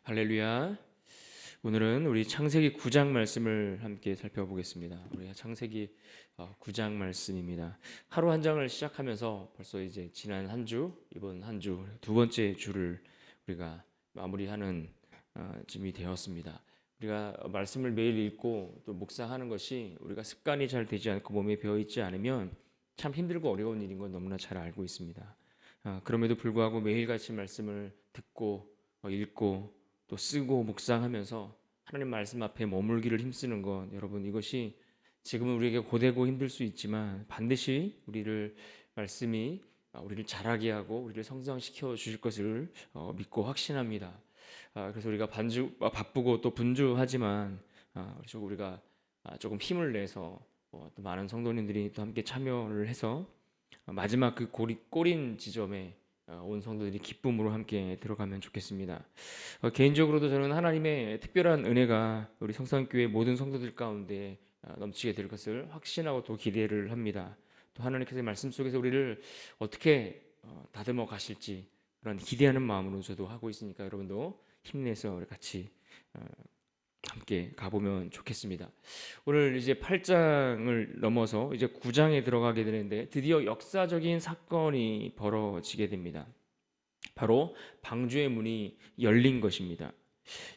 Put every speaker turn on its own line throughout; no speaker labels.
할렐루야. 오늘은 우리 창세기 9장 말씀을 함께 살펴보겠습니다. 우리 창세기 9장 말씀입니다. 하루 한 장을 시작하면서 벌써 이제 지난 한 주, 이번 한 주 두 번째 주를 우리가 마무리하는 쯤이 되었습니다. 우리가 말씀을 매일 읽고 또 묵상하는 것이 우리가 습관이 잘 되지 않고 몸에 배어 있지 않으면 참 힘들고 어려운 일인 건 너무나 잘 알고 있습니다. 그럼에도 불구하고 매일같이 말씀을 듣고 읽고 또 쓰고 묵상하면서 하나님 말씀 앞에 머물기를 힘쓰는 것, 여러분, 이것이 지금은 우리에게 고되고 힘들 수 있지만 반드시 말씀이 우리를 자라게 하고 우리를 성장시켜 주실 것을 믿고 확신합니다. 그래서 우리가 바쁘고 또 분주하지만 우리가 조금 힘을 내서 또 많은 성도님들이 또 함께 참여를 해서 마지막 그 꼬린 지점에 온 성도들이 기쁨으로 함께 들어가면 좋겠습니다. 개인적으로도 저는 하나님의 특별한 은혜가 우리 성산교회 모든 성도들 가운데 넘치게 될 것을 확신하고 또 기대를 합니다. 또 하나님께서의 말씀 속에서 우리를 어떻게 다듬어 가실지 그런 기대하는 마음으로 저도 하고 있으니까 여러분도 힘내서 우리 같이 함께 가보면 좋겠습니다. 오늘 이제 8장을 넘어서 이제 9장에 들어가게 되는데 드디어 역사적인 사건이 벌어지게 됩니다. 바로 방주의 문이 열린 것입니다.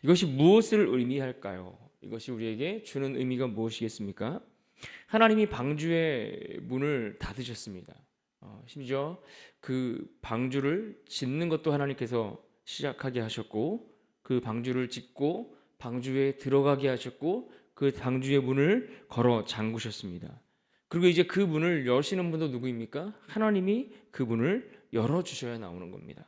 이것이 무엇을 의미할까요? 이것이 우리에게 주는 의미가 무엇이겠습니까? 하나님이 방주의 문을 닫으셨습니다. 심지어 그 방주를 짓는 것도 하나님께서 시작하게 하셨고 그 방주를 짓고 방주에 들어가게 하셨고 그 방주의 문을 걸어 잠그셨습니다. 그리고 이제 그 문을 여시는 분도 누구입니까? 하나님이 그 문을 열어주셔야 나오는 겁니다.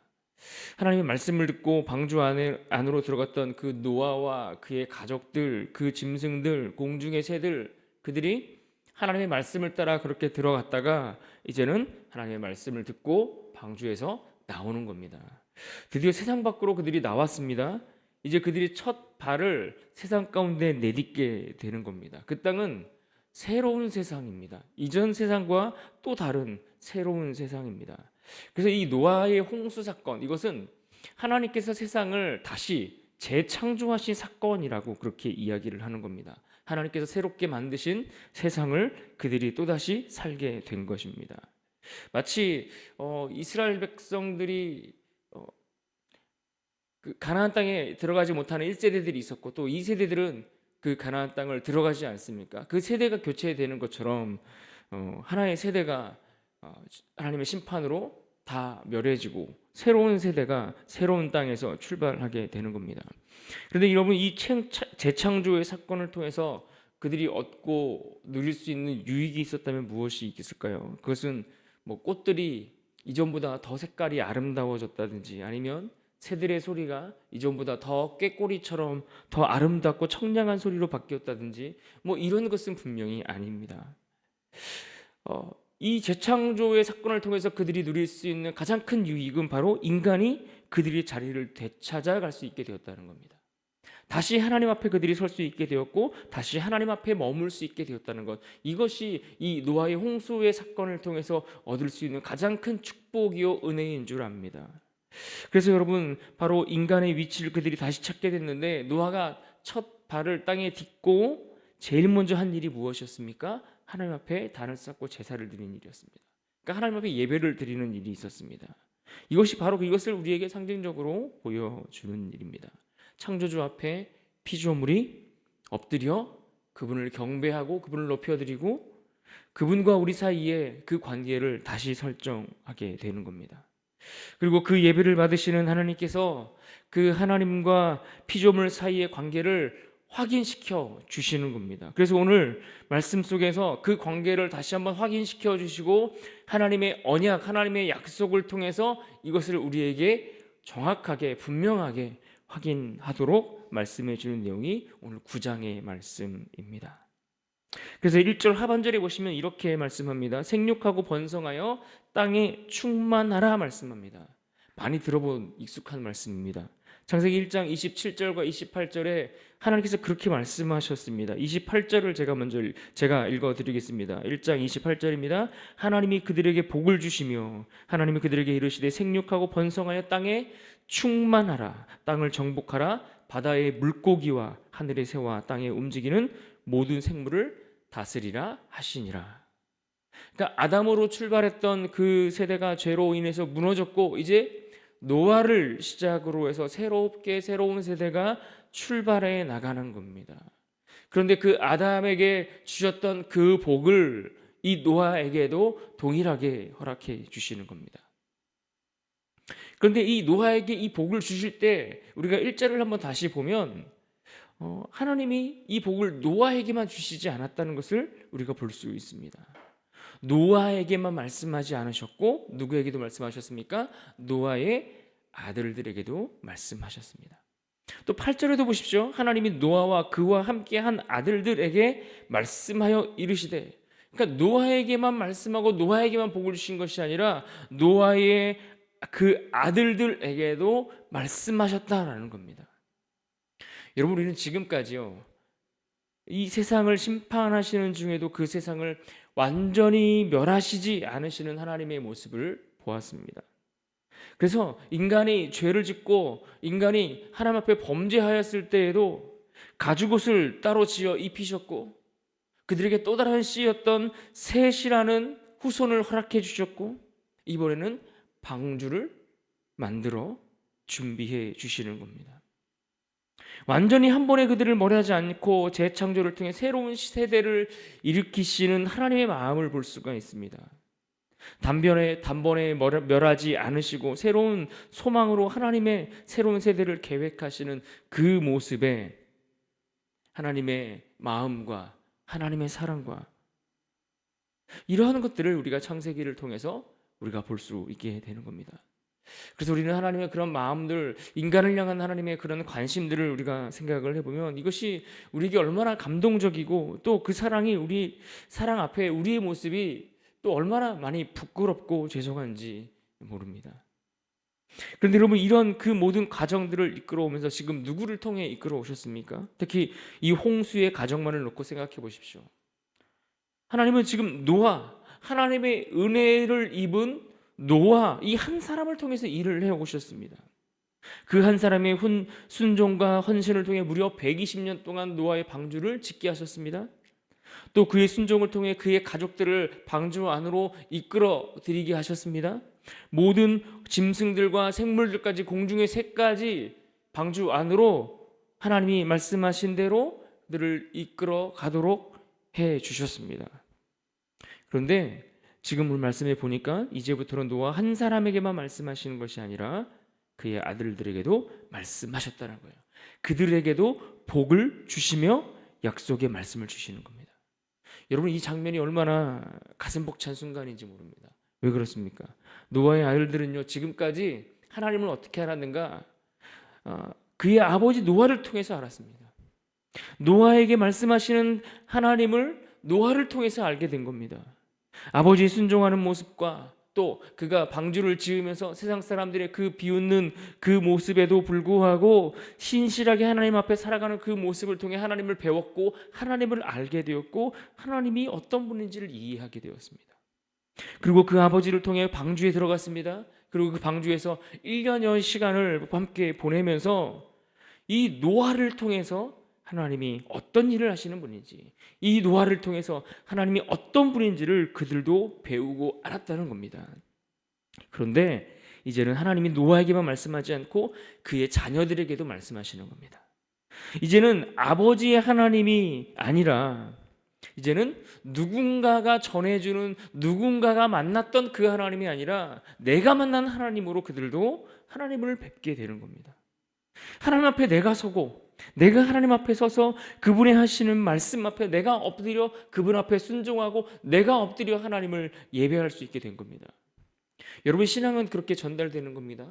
하나님의 말씀을 듣고 방주 안으로 들어갔던 그 노아와 그의 가족들, 그 짐승들, 공중의 새들, 그들이 하나님의 말씀을 따라 그렇게 들어갔다가 이제는 하나님의 말씀을 듣고 방주에서 나오는 겁니다. 드디어 세상 밖으로 그들이 나왔습니다. 이제 그들이 첫 발을 세상 가운데 내딛게 되는 겁니다. 그 땅은 새로운 세상입니다. 이전 세상과 또 다른 새로운 세상입니다. 그래서 이 노아의 홍수 사건, 이것은 하나님께서 세상을 다시 재창조하신 사건이라고 그렇게 이야기를 하는 겁니다. 하나님께서 새롭게 만드신 세상을 그들이 또다시 살게 된 것입니다. 마치 이스라엘 백성들이 그 가나안 땅에 들어가지 못하는 1세대들이 있었고 또 2세대들은 그 가나안 땅을 들어가지 않습니까? 그 세대가 교체되는 것처럼 하나의 세대가 하나님의 심판으로 다 멸해지고 새로운 세대가 새로운 땅에서 출발하게 되는 겁니다. 그런데 여러분, 이 재창조의 사건을 통해서 그들이 얻고 누릴 수 있는 유익이 있었다면 무엇이 있을까요? 그것은 뭐 꽃들이 이전보다 더 색깔이 아름다워졌다든지 아니면 새들의 소리가 이전보다 더 꾀꼬리처럼 더 아름답고 청량한 소리로 바뀌었다든지 뭐 이런 것은 분명히 아닙니다. 이 재창조의 사건을 통해서 그들이 누릴 수 있는 가장 큰 유익은 바로 인간이 그들의 자리를 되찾아갈 수 있게 되었다는 겁니다. 다시 하나님 앞에 그들이 설 수 있게 되었고 다시 하나님 앞에 머물 수 있게 되었다는 것, 이것이 이 노아의 홍수의 사건을 통해서 얻을 수 있는 가장 큰 축복이요 은혜인 줄 압니다. 그래서 여러분, 바로 인간의 위치를 그들이 다시 찾게 됐는데 노아가 첫 발을 땅에 딛고 제일 먼저 한 일이 무엇이었습니까? 하나님 앞에 단을 쌓고 제사를 드리는 일이었습니다. 그러니까 하나님 앞에 예배를 드리는 일이 있었습니다. 이것이 바로 이것을 우리에게 상징적으로 보여주는 일입니다. 창조주 앞에 피조물이 엎드려 그분을 경배하고 그분을 높여드리고 그분과 우리 사이에 그 관계를 다시 설정하게 되는 겁니다. 그리고 그 예배를 받으시는 하나님께서 그 하나님과 피조물 사이의 관계를 확인시켜 주시는 겁니다. 그래서 오늘 말씀 속에서 그 관계를 다시 한번 확인시켜 주시고 하나님의 언약, 하나님의 약속을 통해서 이것을 우리에게 정확하게 분명하게 확인하도록 말씀해 주는 내용이 오늘 9장의 말씀입니다. 그래서 1절 하반절에 보시면 이렇게 말씀합니다. 생육하고 번성하여 땅에 충만하라 말씀합니다. 많이 들어본 익숙한 말씀입니다. 창세기 1장 27절과 28절에 하나님께서 그렇게 말씀하셨습니다. 28절을 제가 읽어드리겠습니다. 1장 28절입니다. 하나님이 그들에게 복을 주시며 하나님이 그들에게 이르시되 생육하고 번성하여 땅에 충만하라. 땅을 정복하라. 바다의 물고기와 하늘의 새와 땅에 움직이는 모든 생물을 다스리라 하시니라. 그러니까 아담으로 출발했던 그 세대가 죄로 인해서 무너졌고 이제 노아를 시작으로 해서 새로운 세대가 출발해 나가는 겁니다. 그런데 그 아담에게 주셨던 그 복을 이 노아에게도 동일하게 허락해 주시는 겁니다. 그런데 이 노아에게 이 복을 주실 때 우리가 1절을 한번 다시 보면 하나님이 이 복을 노아에게만 주시지 않았다는 것을 우리가 볼 수 있습니다. 노아에게만 말씀하지 않으셨고 누구에게도 말씀하셨습니까? 노아의 아들들에게도 말씀하셨습니다. 또 8절에도 보십시오. 하나님이 노아와 그와 함께한 아들들에게 말씀하여 이르시되, 그러니까 노아에게만 말씀하고 노아에게만 복을 주신 것이 아니라 노아의 그 아들들에게도 말씀하셨다라는 겁니다. 여러분, 우리는 지금까지요, 이 세상을 심판하시는 중에도 그 세상을 완전히 멸하시지 않으시는 하나님의 모습을 보았습니다. 그래서 인간이 죄를 짓고 인간이 하나님 앞에 범죄하였을 때에도 가죽옷을 따로 지어 입히셨고 그들에게 또 다른 씨였던 셋이라는 후손을 허락해 주셨고 이번에는 방주를 만들어 준비해 주시는 겁니다. 완전히 한 번에 그들을 멸하지 않고 재창조를 통해 새로운 세대를 일으키시는 하나님의 마음을 볼 수가 있습니다. 단번에 멸하지 않으시고 새로운 소망으로 하나님의 새로운 세대를 계획하시는 그 모습에 하나님의 마음과 하나님의 사랑과 이러한 것들을 우리가 창세기를 통해서 우리가 볼 수 있게 되는 겁니다. 그래서 우리는 하나님의 그런 마음들, 인간을 향한 하나님의 그런 관심들을 우리가 생각을 해보면 이것이 우리에게 얼마나 감동적이고 또 그 사랑이 우리 사랑 앞에 우리의 모습이 또 얼마나 많이 부끄럽고 죄송한지 모릅니다. 그런데 여러분, 이런 그 모든 가정들을 이끌어오면서 지금 누구를 통해 이끌어 오셨습니까? 특히 이 홍수의 가정만을 놓고 생각해 보십시오. 하나님은 지금 노아, 하나님의 은혜를 입은 노아 이 한 사람을 통해서 일을 해 오셨습니다. 그 한 사람의 순종과 헌신을 통해 무려 120년 동안 노아의 방주를 짓게 하셨습니다. 또 그의 순종을 통해 그의 가족들을 방주 안으로 이끌어 들이게 하셨습니다. 모든 짐승들과 생물들까지 공중의 새까지 방주 안으로 하나님이 말씀하신 대로 그들을 이끌어 가도록 해 주셨습니다. 그런데 지금 오늘 말씀해 보니까 이제부터는 노아 한 사람에게만 말씀하시는 것이 아니라 그의 아들들에게도 말씀하셨다는 거예요. 그들에게도 복을 주시며 약속의 말씀을 주시는 겁니다. 여러분, 이 장면이 얼마나 가슴 벅찬 순간인지 모릅니다. 왜 그렇습니까? 노아의 아들들은요, 지금까지 하나님을 어떻게 알았는가? 그의 아버지 노아를 통해서 알았습니다. 노아에게 말씀하시는 하나님을 노아를 통해서 알게 된 겁니다. 아버지 순종하는 모습과 또 그가 방주를 지으면서 세상 사람들의 그 비웃는 그 모습에도 불구하고 신실하게 하나님 앞에 살아가는 그 모습을 통해 하나님을 배웠고 하나님을 알게 되었고 하나님이 어떤 분인지를 이해하게 되었습니다. 그리고 그 아버지를 통해 방주에 들어갔습니다. 그리고 그 방주에서 1년여 시간을 함께 보내면서 이 노아를 통해서 하나님이 어떤 일을 하시는 분인지, 이 노아를 통해서 하나님이 어떤 분인지를 그들도 배우고 알았다는 겁니다. 그런데 이제는 하나님이 노아에게만 말씀하지 않고 그의 자녀들에게도 말씀하시는 겁니다. 이제는 아버지의 하나님이 아니라 이제는 누군가가 전해주는, 누군가가 만났던 그 하나님이 아니라 내가 만난 하나님으로 그들도 하나님을 뵙게 되는 겁니다. 하나님 앞에 내가 서고 내가 하나님 앞에 서서 그분의 하시는 말씀 앞에 내가 엎드려 그분 앞에 순종하고 내가 엎드려 하나님을 예배할 수 있게 된 겁니다. 여러분, 신앙은 그렇게 전달되는 겁니다.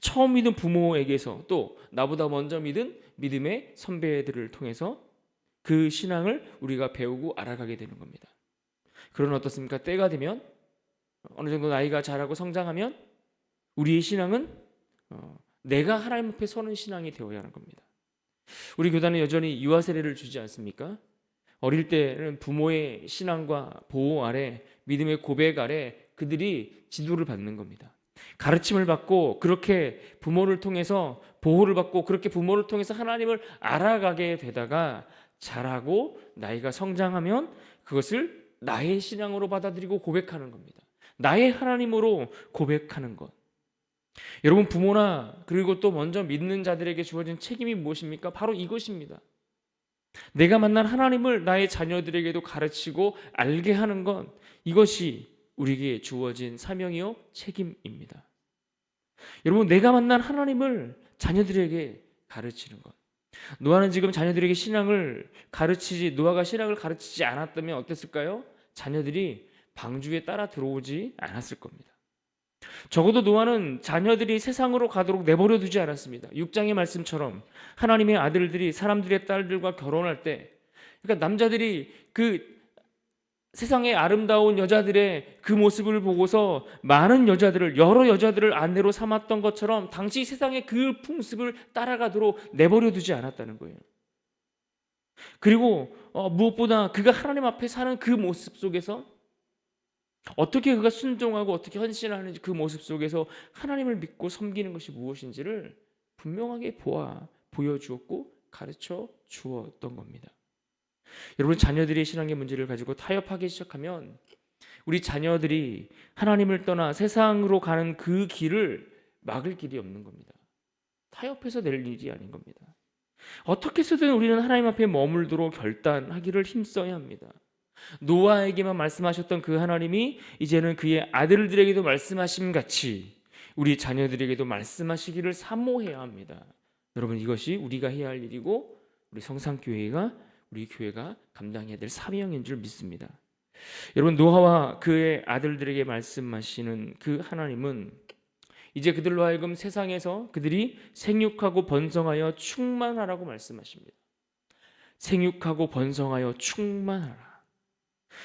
처음 믿은 부모에게서 또 나보다 먼저 믿은 믿음의 선배들을 통해서 그 신앙을 우리가 배우고 알아가게 되는 겁니다. 그러나 어떻습니까? 때가 되면 어느 정도 나이가 자라고 성장하면 우리의 신앙은 내가 하나님 앞에 서는 신앙이 되어야 하는 겁니다. 우리 교단은 여전히 유아 세례를 주지 않습니까? 어릴 때는 부모의 신앙과 보호 아래, 믿음의 고백 아래 그들이 지도를 받는 겁니다. 가르침을 받고 그렇게 부모를 통해서 보호를 받고 그렇게 부모를 통해서 하나님을 알아가게 되다가 자라고 나이가 성장하면 그것을 나의 신앙으로 받아들이고 고백하는 겁니다. 나의 하나님으로 고백하는 것. 여러분, 부모나 그리고 또 먼저 믿는 자들에게 주어진 책임이 무엇입니까? 바로 이것입니다. 내가 만난 하나님을 나의 자녀들에게도 가르치고 알게 하는 것, 이것이 우리에게 주어진 사명이요 책임입니다. 여러분, 내가 만난 하나님을 자녀들에게 가르치는 것. 노아는 지금 자녀들에게 노아가 신앙을 가르치지 않았다면 어땠을까요? 자녀들이 방주에 따라 들어오지 않았을 겁니다. 적어도 노아는 자녀들이 세상으로 가도록 내버려 두지 않았습니다. 6장의 말씀처럼 하나님의 아들들이 사람들의 딸들과 결혼할 때, 그러니까 남자들이 그 세상의 아름다운 여자들의 그 모습을 보고서 여러 여자들을 아내로 삼았던 것처럼 당시 세상의 그 풍습을 따라가도록 내버려 두지 않았다는 거예요. 그리고 무엇보다 그가 하나님 앞에 사는 그 모습 속에서 어떻게 그가 순종하고 어떻게 헌신하는지 그 모습 속에서 하나님을 믿고 섬기는 것이 무엇인지를 분명하게 보여주었고 가르쳐 주었던 겁니다. 여러분, 자녀들이 신앙의 문제를 가지고 타협하기 시작하면 우리 자녀들이 하나님을 떠나 세상으로 가는 그 길을 막을 길이 없는 겁니다. 타협해서 낼 일이 아닌 겁니다. 어떻게 해서든 우리는 하나님 앞에 머물도록 결단하기를 힘써야 합니다. 노아에게만 말씀하셨던 그 하나님이 이제는 그의 아들들에게도 말씀하심 같이 우리 자녀들에게도 말씀하시기를 사모해야 합니다. 여러분, 이것이 우리가 해야 할 일이고 우리 교회가 감당해야 될 사명인 줄 믿습니다. 여러분, 노아와 그의 아들들에게 말씀하시는 그 하나님은 이제 그들로 하여금 세상에서 그들이 생육하고 번성하여 충만하라고 말씀하십니다. 생육하고 번성하여 충만하라.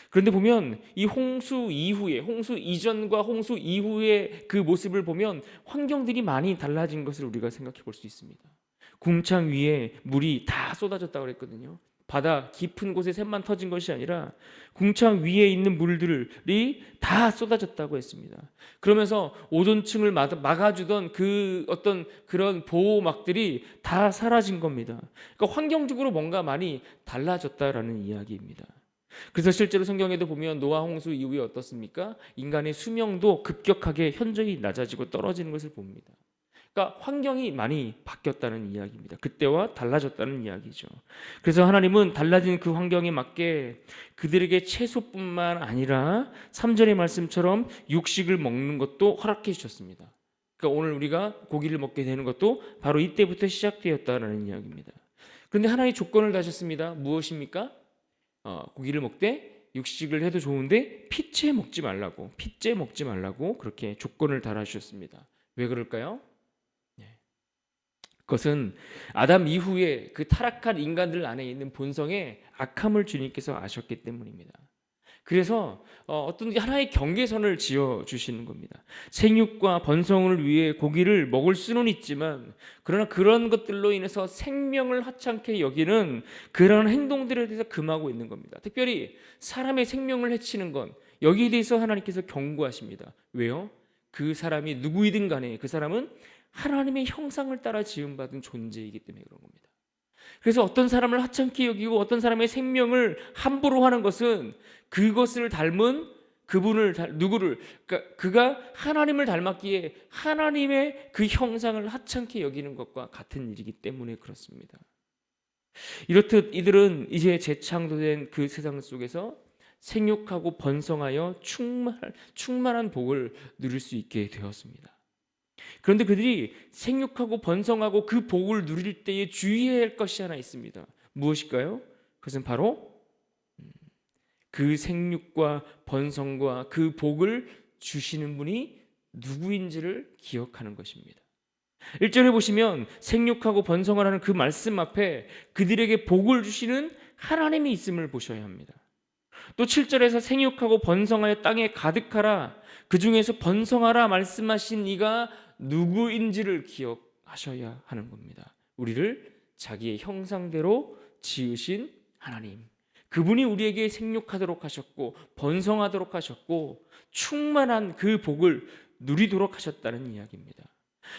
그런데 보면 이 홍수 이전과 홍수 이후의 그 모습을 보면 환경들이 많이 달라진 것을 우리가 생각해 볼 수 있습니다. 궁창 위에 물이 다 쏟아졌다고 그랬거든요. 바다 깊은 곳에 샘만 터진 것이 아니라 궁창 위에 있는 물들이 다 쏟아졌다고 했습니다. 그러면서 오존층을 막아주던 그 어떤 그런 보호막들이 다 사라진 겁니다. 그러니까 환경적으로 뭔가 많이 달라졌다라는 이야기입니다. 그래서 실제로 성경에도 보면 노아 홍수 이후에 어떻습니까? 인간의 수명도 급격하게 현저히 낮아지고 떨어지는 것을 봅니다. 그러니까 환경이 많이 바뀌었다는 이야기입니다. 그때와 달라졌다는 이야기죠. 그래서 하나님은 달라진 그 환경에 맞게 그들에게 채소뿐만 아니라 3절의 말씀처럼 육식을 먹는 것도 허락해 주셨습니다. 그러니까 오늘 우리가 고기를 먹게 되는 것도 바로 이때부터 시작되었다는 이야기입니다. 그런데 하나의 조건을 다셨습니다. 무엇입니까? 고기를 먹되 육식을 해도 좋은데 핏째 먹지 말라고 그렇게 조건을 달아주셨습니다. 왜 그럴까요? 그것은 아담 이후에 그 타락한 인간들 안에 있는 본성의 악함을 주님께서 아셨기 때문입니다. 그래서 어떤 하나의 경계선을 지어주시는 겁니다. 생육과 번성을 위해 고기를 먹을 수는 있지만 그러나 그런 것들로 인해서 생명을 하찮게 여기는 그런 행동들에 대해서 금하고 있는 겁니다. 특별히 사람의 생명을 해치는 건 여기에 대해서 하나님께서 경고하십니다. 왜요? 그 사람이 누구이든 간에 그 사람은 하나님의 형상을 따라 지음받은 존재이기 때문에 그런 겁니다. 그래서 어떤 사람을 하찮게 여기고 어떤 사람의 생명을 함부로 하는 것은 그것을 닮은 그가 하나님을 닮았기에 하나님의 그 형상을 하찮게 여기는 것과 같은 일이기 때문에 그렇습니다. 이렇듯 이들은 이제 재창조된 그 세상 속에서 생육하고 번성하여 충만한 복을 누릴 수 있게 되었습니다. 그런데 그들이 생육하고 번성하고 그 복을 누릴 때에 주의해야 할 것이 하나 있습니다. 무엇일까요? 그것은 바로 그 생육과 번성과 그 복을 주시는 분이 누구인지를 기억하는 것입니다. 1절에 보시면 생육하고 번성을 하는 그 말씀 앞에 그들에게 복을 주시는 하나님이 있음을 보셔야 합니다. 또 7절에서 생육하고 번성하여 땅에 가득하라, 그 중에서 번성하라 말씀하신 이가 누구인지를 기억하셔야 하는 겁니다. 우리를 자기의 형상대로 지으신 하나님, 그분이 우리에게 생육하도록 하셨고 번성하도록 하셨고 충만한 그 복을 누리도록 하셨다는 이야기입니다.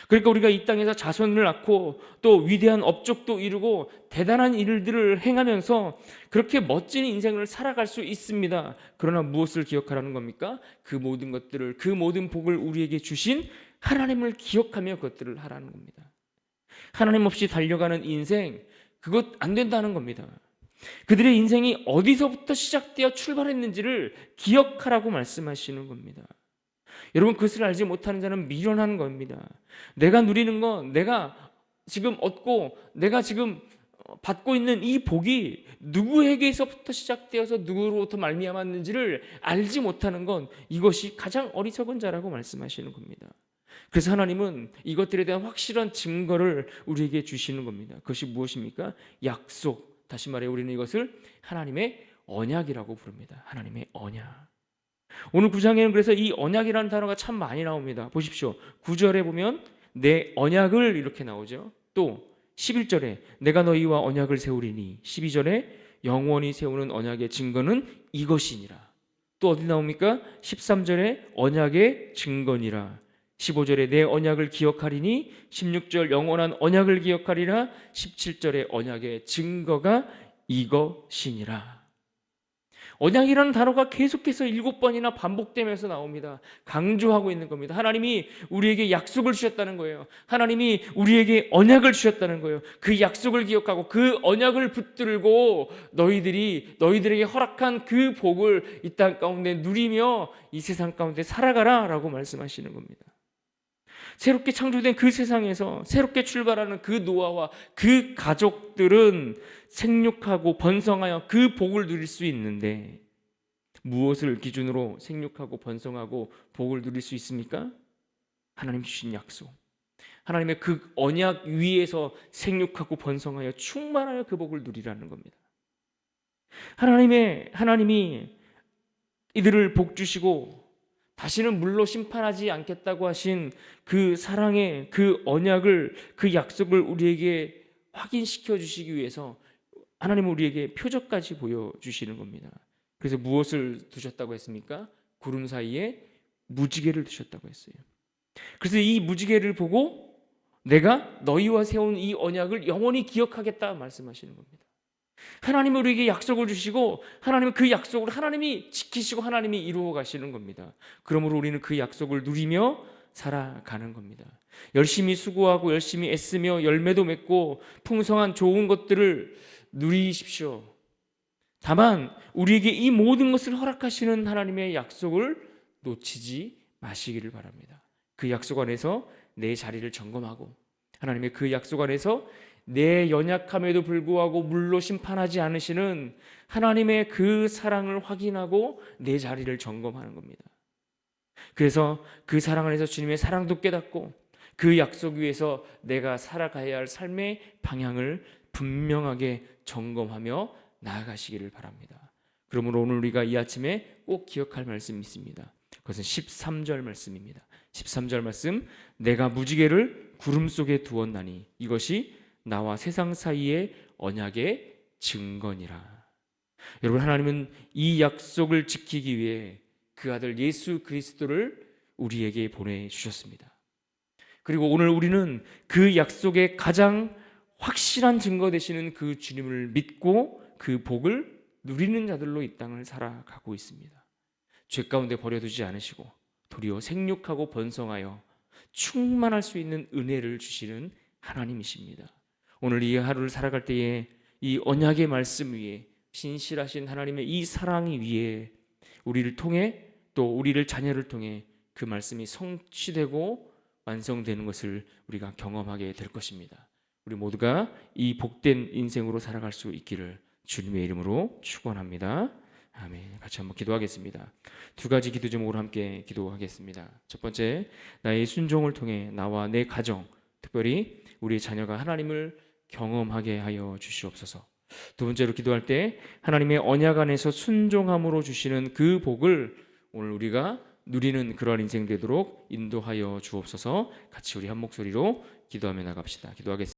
그러니까 우리가 이 땅에서 자손을 낳고 또 위대한 업적도 이루고 대단한 일들을 행하면서 그렇게 멋진 인생을 살아갈 수 있습니다. 그러나 무엇을 기억하라는 겁니까? 그 모든 것들을, 그 모든 복을 우리에게 주신 하나님을 기억하며 그것들을 하라는 겁니다. 하나님 없이 달려가는 인생, 그것 안 된다는 겁니다. 그들의 인생이 어디서부터 시작되어 출발했는지를 기억하라고 말씀하시는 겁니다. 여러분, 그것을 알지 못하는 자는 미련한 겁니다. 내가 누리는 건, 내가 지금 얻고 내가 지금 받고 있는 이 복이 누구에게서부터 시작되어서 누구로부터 말미암았는지를 알지 못하는 건 이것이 가장 어리석은 자라고 말씀하시는 겁니다. 그래서 하나님은 이것들에 대한 확실한 증거를 우리에게 주시는 겁니다. 그것이 무엇입니까? 약속. 다시 말해 우리는 이것을 하나님의 언약이라고 부릅니다. 하나님의 언약. 오늘 9장에는 그래서 이 언약이라는 단어가 참 많이 나옵니다. 보십시오. 9절에 보면 내 언약을 이렇게 나오죠. 또 11절에 내가 너희와 언약을 세우리니, 12절에 영원히 세우는 언약의 증거는 이것이니라. 또 어디 나옵니까? 13절에 언약의 증거니라. 15절에 내 언약을 기억하리니, 16절 영원한 언약을 기억하리라. 17절에 언약의 증거가 이것이니라. 언약이라는 단어가 계속해서 7번이나 반복되면서 나옵니다. 강조하고 있는 겁니다. 하나님이 우리에게 약속을 주셨다는 거예요. 하나님이 우리에게 언약을 주셨다는 거예요. 그 약속을 기억하고 그 언약을 붙들고 너희들에게 허락한 그 복을 이 땅 가운데 누리며 이 세상 가운데 살아가라 라고 말씀하시는 겁니다. 새롭게 창조된 그 세상에서 새롭게 출발하는 그 노아와 그 가족들은 생육하고 번성하여 그 복을 누릴 수 있는데, 무엇을 기준으로 생육하고 번성하고 복을 누릴 수 있습니까? 하나님 주신 약속, 하나님의 그 언약 위에서 생육하고 번성하여 충만하여 그 복을 누리라는 겁니다. 하나님이 이들을 복 주시고 다시는 물로 심판하지 않겠다고 하신 그 사랑의 그 언약을, 그 약속을 우리에게 확인시켜 주시기 위해서 하나님은 우리에게 표적까지 보여주시는 겁니다. 그래서 무엇을 두셨다고 했습니까? 구름 사이에 무지개를 두셨다고 했어요. 그래서 이 무지개를 보고 내가 너희와 세운 이 언약을 영원히 기억하겠다 말씀하시는 겁니다. 하나님은 우리에게 약속을 주시고 하나님은 그 약속을 하나님이 지키시고 하나님이 이루어 가시는 겁니다. 그러므로 우리는 그 약속을 누리며 살아가는 겁니다. 열심히 수고하고 열심히 애쓰며 열매도 맺고 풍성한 좋은 것들을 누리십시오. 다만 우리에게 이 모든 것을 허락하시는 하나님의 약속을 놓치지 마시기를 바랍니다. 그 약속 안에서 내 자리를 점검하고 하나님의 그 약속 안에서 내 연약함에도 불구하고 물로 심판하지 않으시는 하나님의 그 사랑을 확인하고 내 자리를 점검하는 겁니다. 그래서 그 사랑 안에서 주님의 사랑도 깨닫고 그 약속 위에서 내가 살아가야 할 삶의 방향을 분명하게 점검하며 나아가시기를 바랍니다. 그러므로 오늘 우리가 이 아침에 꼭 기억할 말씀이 있습니다. 그것은 13절 말씀입니다. 13절 말씀, 내가 무지개를 구름 속에 두었나니 이것이 나와 세상 사이의 언약의 증거니라. 여러분, 하나님은 이 약속을 지키기 위해 그 아들 예수 그리스도를 우리에게 보내주셨습니다. 그리고 오늘 우리는 그 약속의 가장 확실한 증거 되시는 그 주님을 믿고 그 복을 누리는 자들로 이 땅을 살아가고 있습니다. 죄 가운데 버려두지 않으시고 도리어 생육하고 번성하여 충만할 수 있는 은혜를 주시는 하나님이십니다. 오늘 이 하루를 살아갈 때에 이 언약의 말씀 위에 신실하신 하나님의 이 사랑 위에 우리를 통해 또 우리를 자녀를 통해 그 말씀이 성취되고 완성되는 것을 우리가 경험하게 될 것입니다. 우리 모두가 이 복된 인생으로 살아갈 수 있기를 주님의 이름으로 축원합니다. 아멘. 같이 한번 기도하겠습니다. 두 가지 기도 제목으로 함께 기도하겠습니다. 첫 번째, 나의 순종을 통해 나와 내 가정, 특별히 우리 자녀가 하나님을 경험하게 하여 주시옵소서. 두 번째로 기도할 때 하나님의 언약 안에서 순종함으로 주시는 그 복을 오늘 우리가 누리는 그러한 인생 되도록 인도하여 주옵소서. 같이 우리 한 목소리로 기도하며 나갑시다. 기도하겠습니다.